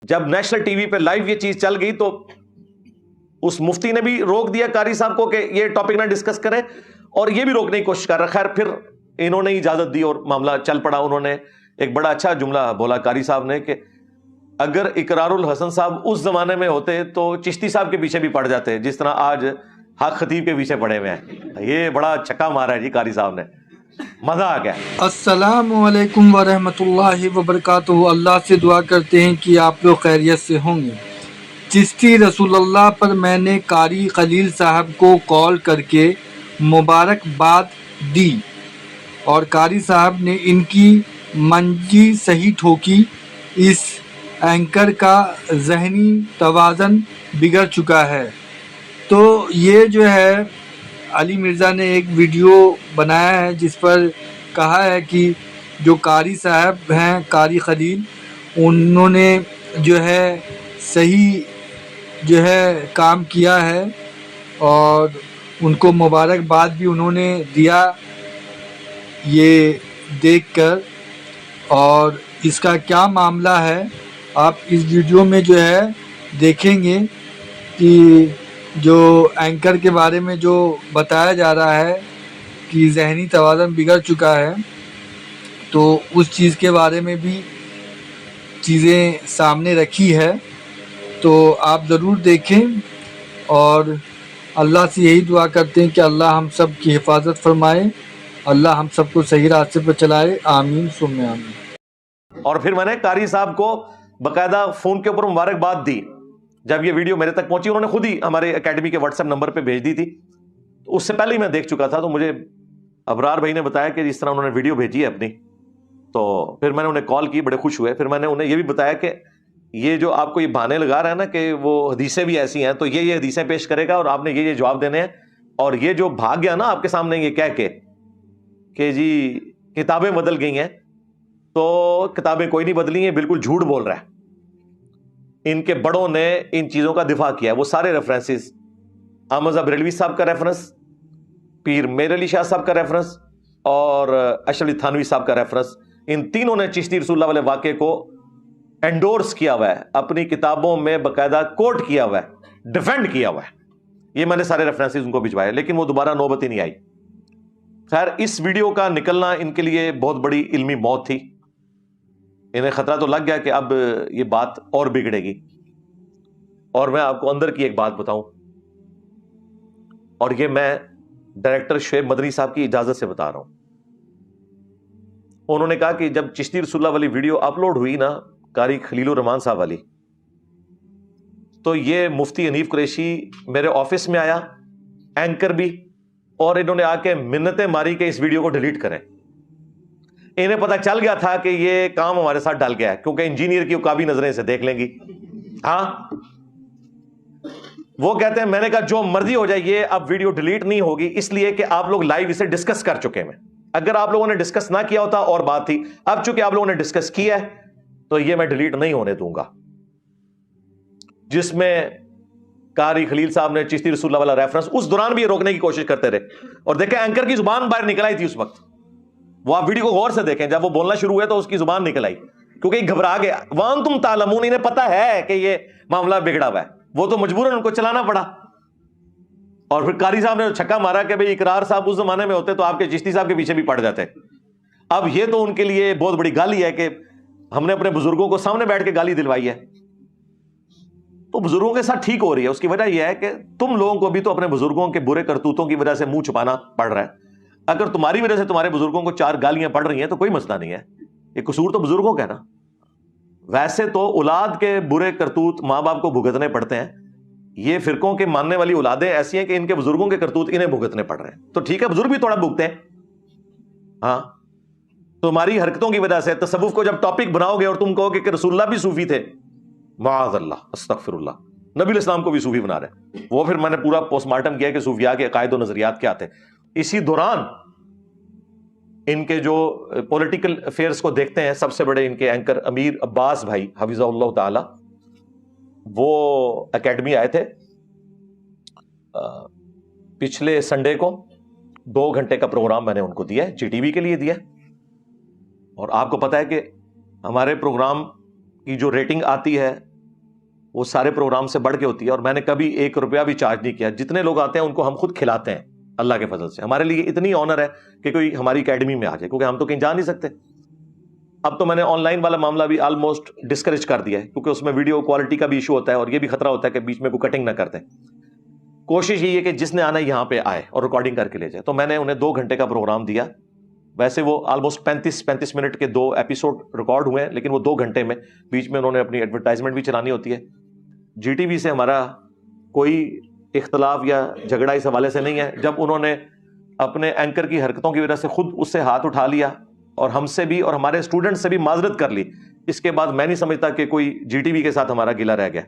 جب national T V پہ live یہ چیز چل گئی تو اس مفتی نے بھی روک دیا قاری صاحب کو کہ یہ ٹاپک نہ ڈسکس کریں, اور یہ بھی روکنے کی کوشش کر رہا. خیر پھر انہوں نے اجازت دی اور معاملہ چل پڑا. انہوں نے ایک بڑا اچھا جملہ بولا قاری صاحب نے کہ اگر اقرار الحسن صاحب اس زمانے میں ہوتے تو چشتی صاحب کے پیچھے بھی پڑ جاتے جس طرح آج حق خطیب کے پیچھے پڑے ہوئے ہیں. یہ بڑا چھکا مارا ہے جی قاری صاحب نے, مزہ آ گیا. السلام علیکم ورحمۃ اللہ وبرکاتہ. اللہ سے دعا کرتے ہیں کہ آپ لوگ خیریت سے ہوں گے. چشتی رسول اللہ پر میں نے قاری خلیل صاحب کو کال کر کے مبارکباد دی اور قاری صاحب نے ان کی منجی صحیح ٹھوکی. اس اینکر کا ذہنی توازن بگڑ چکا ہے. تو یہ جو ہے علی مرزا نے ایک ویڈیو بنایا ہے جس پر کہا ہے کہ جو قاری صاحب ہیں قاری خلیل, انہوں نے جو ہے صحیح جو ہے کام کیا ہے اور ان کو مبارکباد بھی انہوں نے دیا یہ دیکھ کر. اور اس کا کیا معاملہ ہے آپ اس ویڈیو میں جو ہے دیکھیں گے کہ جو اینکر کے بارے میں جو بتایا جا رہا ہے کہ ذہنی توازن بگڑ چکا ہے, تو اس چیز کے بارے میں بھی چیزیں سامنے رکھی ہے. تو آپ ضرور دیکھیں اور اللہ سے یہی دعا کرتے ہیں کہ اللہ ہم سب کی حفاظت فرمائے, اللہ ہم سب کو صحیح راستے پر چلائے. آمین ثم آمین. اور پھر میں نے قاری صاحب کو باقاعدہ فون کے اوپر مبارکباد دی. جب یہ ویڈیو میرے تک پہنچی انہوں نے خود ہی ہمارے اکیڈمی کے واٹس ایپ نمبر پہ بھیج دی تھی. تو اس سے پہلے ہی میں دیکھ چکا تھا, تو مجھے ابرار بھائی نے بتایا کہ جس طرح انہوں نے ویڈیو بھیجی ہے اپنی, تو پھر میں نے انہیں کال کی, بڑے خوش ہوئے. پھر میں نے انہیں یہ بھی بتایا کہ یہ جو آپ کو یہ بہانے لگا رہا ہے نا کہ وہ حدیثیں بھی ایسی ہیں, تو یہ حدیثیں پیش کرے گا اور آپ نے یہ جواب دینے ہیں. اور یہ جو بھاگ گیا نا آپ کے سامنے یہ کہہ کے کہ جی کتابیں بدل گئی ہیں, تو کتابیں کوئی نہیں بدلی ہیں, بالکل جھوٹ بول رہا ہے. ان کے بڑوں نے ان چیزوں کا دفاع کیا ہے. وہ سارے ریفرنسز, احمد بریلوی صاحب کا ریفرنس, پیر میر علی شاہ صاحب کا ریفرنس اور اشرف علی تھانوی صاحب کا ریفرنس, ان تینوں نے چشتی رسول اللہ والے واقعے کو انڈورس کیا ہوا ہے, اپنی کتابوں میں باقاعدہ کوٹ کیا ہوا ہے, ڈیفینڈ کیا ہوا ہے. یہ میں نے سارے ریفرنسز ان کو بھجوائے, لیکن وہ دوبارہ نوبت ہی نہیں آئی. خیر اس ویڈیو کا نکلنا ان کے لیے بہت بڑی علمی موت تھی. انہیں خطرہ تو لگ گیا کہ اب یہ بات اور بگڑے گی. اور میں آپ کو اندر کی ایک بات بتاؤں, اور یہ میں ڈائریکٹر شعیب مدنی صاحب کی اجازت سے بتا رہا ہوں. انہوں نے کہا کہ جب چشتی رسول اللہ والی ویڈیو اپلوڈ ہوئی نا قاری خلیل الرحمان صاحب والی, تو یہ مفتی حنیف قریشی میرے آفس میں آیا, اینکر بھی, اور انہوں نے آ کے منتیں ماری کہ اس ویڈیو کو ڈیلیٹ کریں. انہیں پتا چل گیا تھا کہ یہ کام ہمارے ساتھ ڈال گیا ہے, کیونکہ انجینئر کی عقابی نظریں سے دیکھ لیں گی. ہاں وہ کہتے ہیں, میں نے کہا جو مرضی ہو جائے یہ اب ویڈیو ڈیلیٹ نہیں ہوگی, اس لیے کہ آپ لوگ لائیو اسے ڈسکس کر چکے ہیں. اگر آپ لوگوں نے ڈسکس نہ کیا ہوتا اور بات تھی, اب چونکہ آپ لوگوں نے ڈسکس کیا ہے تو یہ میں ڈیلیٹ نہیں ہونے دوں گا. جس میں قاری خلیل صاحب نے چشتی رسول اللہ والا ریفرنس اس دوران بھی یہ روکنے کی کوشش کرتے رہے, اور دیکھیں اینکر کی زبان باہر نکل آئی تھی اس وقت. وہ آپ ویڈیو کو غور سے دیکھیں, جب وہ بولنا شروع ہوئے تو اس کی زبان نکل آئی, کیونکہ یہ گھبرا گیا. وانتم تعلمون, انہیں پتا ہے کہ یہ معاملہ بگڑا ہوا ہے, وہ تو مجبوراً ان کو چلانا پڑا. اور پھر قاری صاحب نے چھکا مارا کہ بھئی اقرار صاحب اس زمانے میں ہوتے تو آپ کے چشتی صاحب کے پیچھے بھی پڑ جاتے. اب یہ تو ان کے لیے بہت بڑی گالی ہے کہ ہم نے اپنے بزرگوں کو سامنے بیٹھ کے گالی دلوائی ہے. تو بزرگوں کے ساتھ ٹھیک ہو رہی ہے, اس کی وجہ یہ ہے کہ تم لوگوں کو بھی تو اپنے بزرگوں کے برے کرتوتوں کی وجہ سے منہ چھپانا پڑ رہا ہے. اگر تمہاری وجہ سے تمہارے بزرگوں کو 4 گالیاں پڑ رہی ہیں تو کوئی مسئلہ نہیں ہے, یہ قصور تو بزرگوں کا ہے نا. ویسے تو اولاد کے برے کرتوت ماں باپ کو بھگتنے پڑتے ہیں. یہ فرقوں کے ماننے والی اولادیں ایسی ہیں کہ ان کے بزرگوں کے کرتوت انہیں بھگتنے پڑ رہے ہیں. تو ٹھیک ہے, بزرگ بھی تھوڑا بھگتے ہیں. ہاں تمہاری حرکتوں کی وجہ سے تصوف کو جب ٹاپک بناؤ گے اور تم کہو کہ رسول اللہ بھی صوفی تھے, معاذ اللہ استغفر اللہ, نبی علیہ السلام کو بھی صوفی بنا رہے. وہ پھر میں نے پورا پوسٹ مارٹم کیا کہ صوفیاء کے عقائد و نظریات کیا تھے. اسی دوران ان کے جو پولیٹیکل افیئرز کو دیکھتے ہیں, سب سے بڑے ان کے اینکر امیر عباس بھائی حفظہ اللہ تعالی, وہ اکیڈمی آئے تھے پچھلے سنڈے کو. 2 گھنٹے کا پروگرام میں نے ان کو دیا, جی ٹی وی کے لیے دیا. اور آپ کو پتا ہے کہ ہمارے پروگرام کی جو ریٹنگ آتی ہے وہ سارے پروگرام سے بڑھ کے ہوتی ہے، اور میں نے کبھی 1 روپیہ بھی چارج نہیں کیا. جتنے لوگ آتے ہیں ان کو ہم خود کھلاتے ہیں اللہ کے فضل سے. ہمارے لیے اتنی آنر ہے کہ کوئی ہماری اکیڈمی میں آ جائے، کیونکہ ہم تو کہیں جا نہیں سکتے. اب تو میں نے آن لائن والا معاملہ بھی آلموسٹ ڈسکریج کر دیا ہے، کیونکہ اس میں ویڈیو کوالٹی کا بھی ایشو ہوتا ہے، اور یہ بھی خطرہ ہوتا ہے کہ بیچ میں کوئی کٹنگ نہ کرتے. کوشش یہی ہے کہ جس نے آنا ہے یہاں پہ آئے اور ریکارڈنگ کر کے لے جائے. تو میں نے انہیں 2 گھنٹے کا پروگرام دیا. ویسے وہ آلموسٹ 35 منٹ کے 2 ایپیسوڈ ریکارڈ ہوئے ہیں، لیکن وہ 2 گھنٹے میں بیچ میں انہوں نے اپنی ایڈورٹائزمنٹ بھی چلانی ہوتی ہے. جی ٹی وی سے ہمارا کوئی اختلاف یا جھگڑا اس حوالے سے نہیں ہے. جب انہوں نے اپنے اینکر کی حرکتوں کی وجہ سے خود اس سے ہاتھ اٹھا لیا اور ہم سے بھی اور ہمارے اسٹوڈنٹ سے بھی معذرت کر لی، اس کے بعد میں نہیں سمجھتا کہ کوئی جی ٹی وی کے ساتھ ہمارا گلہ رہ گیا.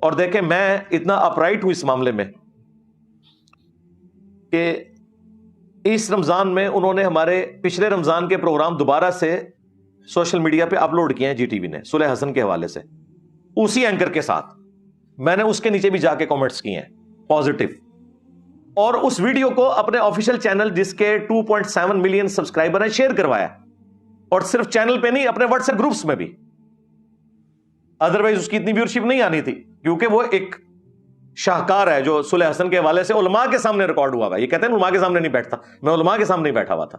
اور دیکھیں میں اتنا اپرائٹ ہوں اس معاملے میں کہ اس رمضان میں انہوں نے ہمارے پچھلے رمضان کے پروگرام دوبارہ سے سوشل میڈیا پہ اپلوڈ کیے ہیں جی ٹی وی نے، صلح حسن کے حوالے سے، اسی اینکر کے ساتھ. میں نے اس کے نیچے بھی جا کے کامنٹس کیے ہیں پازیٹو، اور اس ویڈیو کو اپنے آفیشیل چینل جس کے 2.7 ملین سبسکرائبر ہیں شیئر کروایا. اور صرف چینل پہ نہیں، اپنے واٹس ایپ گروپس میں بھی. ادروائز اس کی اتنی ویورشپ نہیں آنی تھی، کیونکہ وہ ایک شاہکار ہے جو صلح حسن کے حوالے سے علماء کے سامنے ریکارڈ ہوا ہے. یہ کہتے ہیں علماء کے سامنے نہیں بیٹھتا، میں علماء کے سامنے بیٹھا ہوا تھا.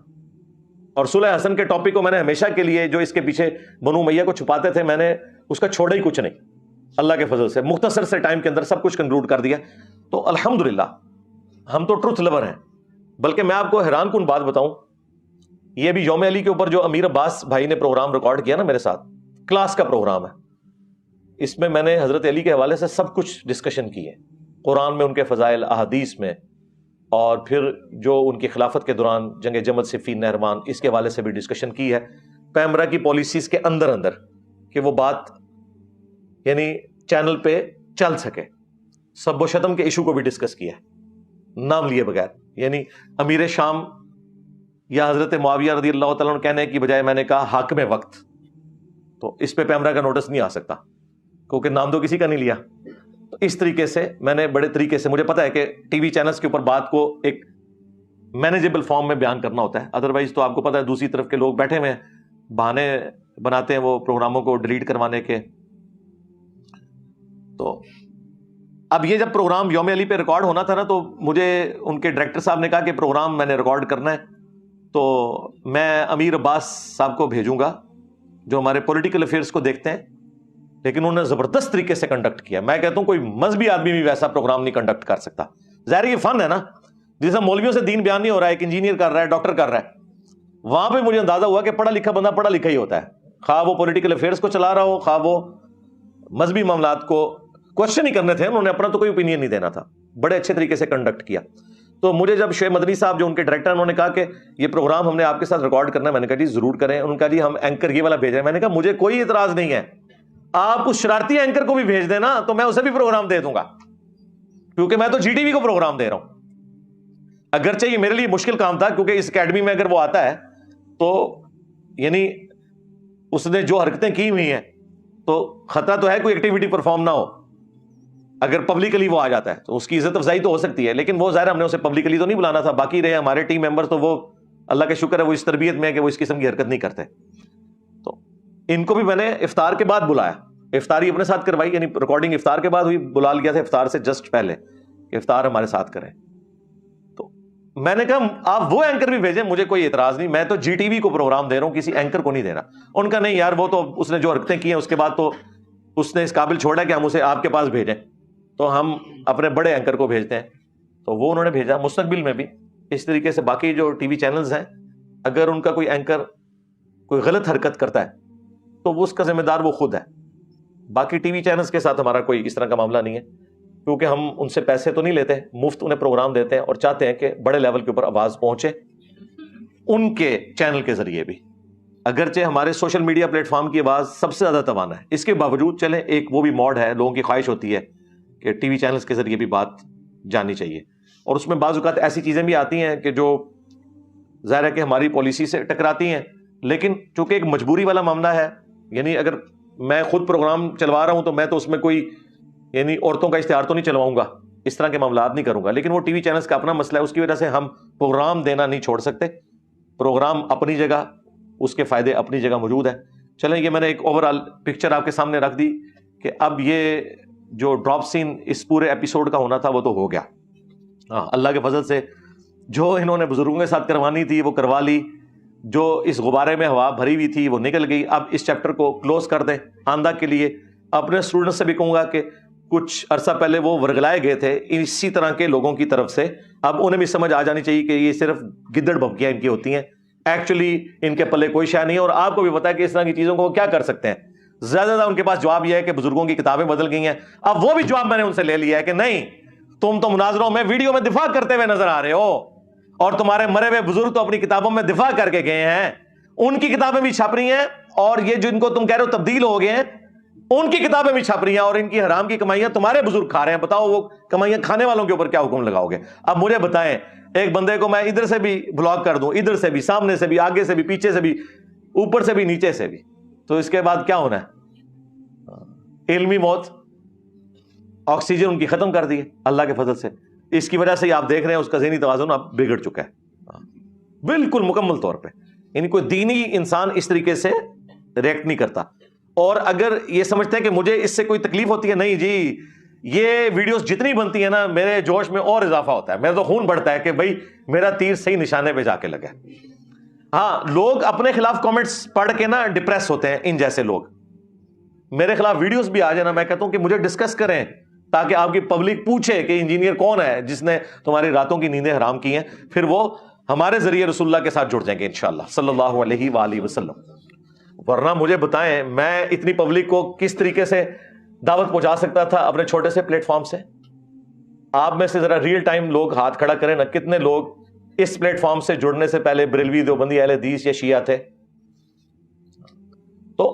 اور صلح حسن کے ٹاپک کو میں نے ہمیشہ کے لیے، جو اس کے پیچھے بنو امیہ کو چھپاتے تھے، میں نے اس کا چھوڑا ہی کچھ نہیں. اللہ کے فضل سے مختصر سے ٹائم کے اندر سب کچھ کنکلوڈ کر دیا. تو الحمدللہ ہم تو ٹروتھ لور ہیں. بلکہ میں آپ کو حیران کن بات بتاؤں، یہ بھی یوم علی کے اوپر جو امیر عباس بھائی نے پروگرام ریکارڈ کیا نا میرے ساتھ، کلاس کا پروگرام ہے. اس میں میں نے حضرت علی کے حوالے سے سب کچھ ڈسکشن کی ہے، قرآن میں ان کے فضائل، احادیث میں، اور پھر جو ان کی خلافت کے دوران جنگ جمل، صفین، نہروان، اس کے حوالے سے بھی ڈسکشن کی ہے. پیمرا کی پالیسیز کے اندر کہ وہ بات یعنی چینل پہ چل سکے. سب و شتم کے ایشو کو بھی ڈسکس کیا ہے نام لیے بغیر. یعنی امیر شام یا حضرت معاویہ رضی اللہ تعالیٰ عنہ کہنے کی بجائے میں نے کہا حاکم وقت، تو اس پہ پیمرا کا نوٹس نہیں آ سکتا کیونکہ نام تو کسی کا نہیں لیا. تو اس طریقے سے میں نے بڑے طریقے سے، مجھے پتا ہے کہ ٹی وی چینلز کے اوپر بات کو ایک مینیجیبل فارم میں بیان کرنا ہوتا ہے. ادروائز تو آپ کو پتا ہے دوسری طرف کے لوگ بیٹھے ہوئے ہیں، بہانے بناتے ہیں وہ پروگراموں کو ڈیلیٹ کروانے کے. تو اب یہ جب پروگرام یوم علی پہ ریکارڈ ہونا تھا نا، تو مجھے ان کے ڈائریکٹر صاحب نے کہا کہ پروگرام میں نے ریکارڈ کرنا ہے تو میں امیر عباس صاحب کو بھیجوں گا جو ہمارے پولیٹیکل افیئرس کو دیکھتے ہیں. لیکن انہوں نے زبردست طریقے سے کنڈکٹ کیا. میں کہتا ہوں کوئی مذہبی آدمی بھی ویسا پروگرام نہیں کنڈکٹ کر سکتا. ظاہر یہ فن ہے نا، جیسے مولویوں سے دین بیان نہیں ہو رہا ہے، ایک انجینئر کر رہا ہے، ڈاکٹر کر رہا ہے. وہاں پہ مجھے اندازہ ہوا کہ پڑھا لکھا بندہ پڑھا لکھا ہی ہوتا ہے، خواہ وہ پولیٹیکل افیئرس کو چلا رہا ہو، خواہ وہ مذہبی معاملات کو کوشچن ہی کرنے تھے. انہوں نے اپنا تو کوئی اوپینین نہیں دینا تھا. بڑے اچھے طریقے سے کنڈکٹ کیا. تو مجھے جب شعیب مدنی صاحب جو ان کے ڈائریکٹر، انہوں نے کہا کہ یہ پروگرام ہم نے آپ کے ساتھ ریکارڈ کرنا ہے، میں نے کہا جی ضرور کریں. انہوں نے کہا جی ہم اینکر یہ والا بھیجیں. میں نے کہا مجھے کوئی اعتراض نہیں ہے، آپ اس شرارتی اینکر کو بھی بھیج دیں نا تو میں اسے بھی پروگرام دے دوں گا، کیونکہ میں تو جی ٹی وی کو پروگرام دے رہا ہوں. اگرچہ یہ میرے لیے مشکل کام تھا، کیونکہ اس اکیڈمی میں اگر وہ آتا ہے تو یعنی اس نے جو حرکتیں کی ہوئی ہیں تو خطرہ تو ہے کوئی ایکٹیویٹی پرفارم نہ ہو. اگر پبلکلی وہ آ جاتا ہے تو اس کی عزت افزائی تو ہو سکتی ہے، لیکن وہ ظاہر ہم نے اسے پبلکلی تو نہیں بلانا تھا. باقی رہے ہمارے ٹیم ممبر تو وہ اللہ کا شکر ہے وہ اس تربیت میں ہے کہ وہ اس قسم کی حرکت نہیں کرتے. تو ان کو بھی میں نے افطار کے بعد بلایا، افطاری اپنے ساتھ کروائی، یعنی ریکارڈنگ افطار کے بعد ہوئی، بلا لیا تھا افطار سے جسٹ پہلے کہ افطار ہمارے ساتھ کریں. تو میں نے کہا آپ وہ اینکر بھی بھیجیں، مجھے کوئی اعتراض نہیں، میں تو جی ٹی وی کو پروگرام دے رہا ہوں، کسی اینکر کو نہیں دے رہا. ان کا نہیں یار، وہ تو اس نے جو حرکتیں کی ہیں اس کے بعد تو اس نے اس قابل چھوڑا کہ ہم اسے آپ کے پاس بھیجیں، تو ہم اپنے بڑے اینکر کو بھیجتے ہیں. تو وہ انہوں نے بھیجا. مستقبل میں بھی اس طریقے سے باقی جو ٹی وی چینلز ہیں، اگر ان کا کوئی اینکر کوئی غلط حرکت کرتا ہے تو وہ اس کا ذمہ دار وہ خود ہے. باقی ٹی وی چینلز کے ساتھ ہمارا کوئی اس طرح کا معاملہ نہیں ہے، کیونکہ ہم ان سے پیسے تو نہیں لیتے، مفت انہیں پروگرام دیتے ہیں اور چاہتے ہیں کہ بڑے لیول کے اوپر آواز پہنچے ان کے چینل کے ذریعے بھی. اگرچہ ہمارے سوشل میڈیا پلیٹ فارم کی آواز سب سے زیادہ توانا ہے، اس کے باوجود چلیں ایک وہ بھی موڈ ہے، لوگوں کی خواہش ہوتی ہے کہ ٹی وی چینلز کے ذریعے بھی بات جاننی چاہیے. اور اس میں بعض اوقات ایسی چیزیں بھی آتی ہیں کہ جو ظاہر ہے کہ ہماری پالیسی سے ٹکراتی ہیں، لیکن چونکہ ایک مجبوری والا معاملہ ہے، یعنی اگر میں خود پروگرام چلوا رہا ہوں تو میں تو اس میں کوئی یعنی عورتوں کا اشتہار تو نہیں چلواؤں گا، اس طرح کے معاملات نہیں کروں گا. لیکن وہ ٹی وی چینلز کا اپنا مسئلہ ہے، اس کی وجہ سے ہم پروگرام دینا نہیں چھوڑ سکتے. پروگرام اپنی جگہ، اس کے فائدے اپنی جگہ موجود ہیں. چلیں یہ میں نے ایک اوور آل پکچر آپ کے سامنے رکھ دی کہ اب یہ جو ڈراپ سین اس پورے ایپیسوڈ کا ہونا تھا وہ تو ہو گیا. اللہ کے فضل سے جو انہوں نے بزرگوں کے ساتھ کروانی تھی وہ کروا لی, جو اس غبارے میں ہوا بھری ہوئی تھی وہ نکل گئی. اب اس چیپٹر کو کلوز کر دیں آئندہ کے لیے. اپنے اسٹوڈنٹ سے بھی کہوں گا کہ کچھ عرصہ پہلے وہ ورگلائے گئے تھے اسی طرح کے لوگوں کی طرف سے, اب انہیں بھی سمجھ آ جانی چاہیے کہ یہ صرف گدڑ بھبکیاں ان کی ہوتی ہیں, ایکچولی ان کے پلے کوئی شے نہیں ہے. اور آپ کو بھی پتا ہے کہ اس طرح کی چیزوں کو وہ کیا کر سکتے ہیں. زیادہ ان کے پاس جواب یہ ہے کہ بزرگوں کی کتابیں بدل گئی ہیں. اب وہ بھی جواب میں نے ان سے لے لیا ہے کہ نہیں, تم تو مناظروں میں ویڈیو میں دفاع کرتے ہوئے نظر آ رہے ہو, اور تمہارے مرے ہوئے بزرگ تو اپنی کتابوں میں دفاع کر کے گئے ہیں, ان کی کتابیں بھی چھپ رہی ہیں, اور یہ جن کو تم کہہ رہے ہو تبدیل ہو گئے ہیں ان کی کتابیں بھی چھپ رہی ہیں, اور ان کی حرام کی کمائیاں تمہارے بزرگ کھا رہے ہیں. بتاؤ وہ کمائیاں کھانے والوں کے اوپر کیا حکم لگاؤ گے؟ اب مجھے بتائیں, ایک بندے کو میں ادھر سے بھی بلاک کر دوں, ادھر سے بھی, سامنے سے بھی, آگے سے بھی, پیچھے سے بھی, اوپر سے بھی, نیچے سے بھی, تو اس کے بعد کیا ہونا ہے؟ علمی موت. آکسیجن ان کی ختم کر دی ہے اللہ کے فضل سے. اس کی وجہ سے آپ دیکھ رہے ہیں اس کا ذہنی توازن اب بگڑ چکا ہے بالکل مکمل طور پہ. یعنی کوئی دینی انسان اس طریقے سے ریئیکٹ نہیں کرتا. اور اگر یہ سمجھتے ہیں کہ مجھے اس سے کوئی تکلیف ہوتی ہے, نہیں جی, یہ ویڈیوز جتنی بنتی ہیں نا میرے جوش میں اور اضافہ ہوتا ہے, میرا تو خون بڑھتا ہے کہ بھائی میرا تیر صحیح نشانے پہ جا کے لگا. ہاں, لوگ اپنے خلاف کامنٹس پڑھ کے نا ڈپریس ہوتے ہیں. ان جیسے لوگ میرے خلاف ویڈیوز بھی آ جائے نا, میں کہتا ہوں کہ مجھے ڈسکس کریں تاکہ آپ کی پبلک پوچھے کہ انجینئر کون ہے جس نے تمہاری راتوں کی نیندیں حرام کی ہیں, پھر وہ ہمارے ذریعے رسول اللہ کے ساتھ جڑ جائیں گے انشاءاللہ صلی اللہ علیہ وآلہ وسلم. ورنہ مجھے بتائیں میں اتنی پبلک کو کس طریقے سے دعوت پہنچا سکتا تھا اپنے چھوٹے سے پلیٹ فارم سے. آپ میں سے ذرا ریئل ٹائم لوگ ہاتھ کھڑا کریں نا, کتنے لوگ اس پلیٹ فارم سے جڑنے سے پہلے بریلوی, دیوبندی, اہل حدیث یا شیعہ تھے؟ تو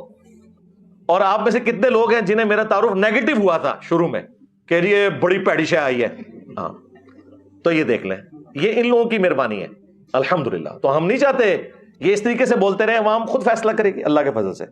اور آپ میں سے کتنے لوگ ہیں جنہیں میرا تعارف نیگیٹو ہوا تھا شروع میں کہ یہ بڑی پیڑی شے آئی ہے؟ ہاں, تو یہ دیکھ لیں, یہ ان لوگوں کی مہربانی ہے الحمدللہ. تو ہم نہیں چاہتے یہ اس طریقے سے بولتے رہے, عوام خود فیصلہ کرے گی اللہ کے فضل سے.